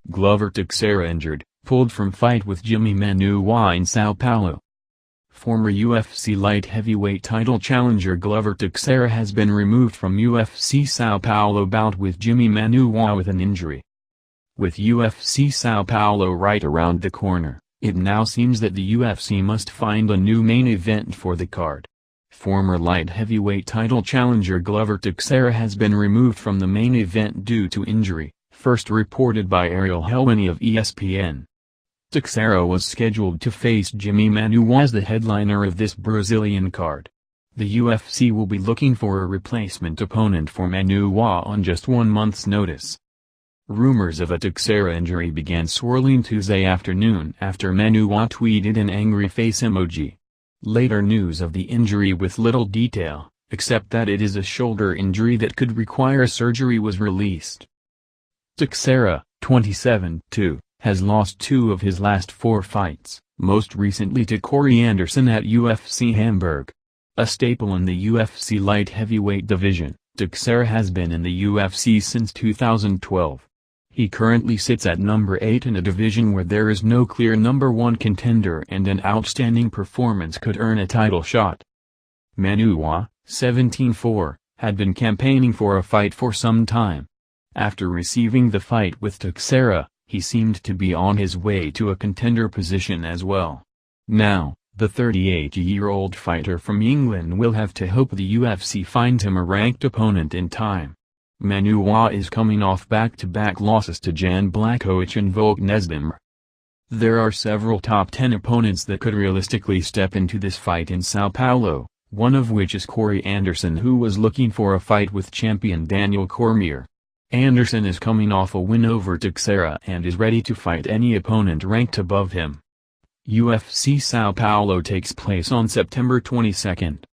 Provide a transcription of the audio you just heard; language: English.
Glover Teixeira injured, pulled from fight with Jimi Manuwa in Sao Paulo. Former UFC light heavyweight title challenger Glover Teixeira has been removed from UFC Sao Paulo bout with Jimi Manuwa with an injury. With UFC Sao Paulo right around the corner, it now seems that the UFC must find a new main event for the card. Former light heavyweight title challenger Glover Teixeira has been removed from the main event due to injury, first reported by Ariel Helwani of ESPN. Teixeira was scheduled to face Jimi Manuwa as the headliner of this Brazilian card. The UFC will be looking for a replacement opponent for Manuwa on just 1 month's notice. Rumors of a Teixeira injury began swirling Tuesday afternoon after Manuwa tweeted an angry face emoji. Later news of the injury with little detail, except that it is a shoulder injury that could require surgery, was released. Teixeira, 27, has lost 2 of his last 4 fights, most recently to Corey Anderson at UFC Hamburg. A staple in the UFC light heavyweight division, Teixeira has been in the UFC since 2012. He currently sits at number 8 in a division where there is no clear number 1 contender, and an outstanding performance could earn a title shot. Manuwa, 17-4, had been campaigning for a fight for some time. After receiving the fight with Teixeira, he seemed to be on his way to a contender position as well. Now, the 38-year-old fighter from England will have to hope the UFC finds him a ranked opponent in time. Manuwa is coming off back-to-back losses to Jan Blachowicz and Volk Nesbimer. There are several top 10 opponents that could realistically step into this fight in Sao Paulo, one of which is Corey Anderson, who was looking for a fight with champion Daniel Cormier. Anderson is coming off a win over Teixeira and is ready to fight any opponent ranked above him. UFC Sao Paulo takes place on September 22.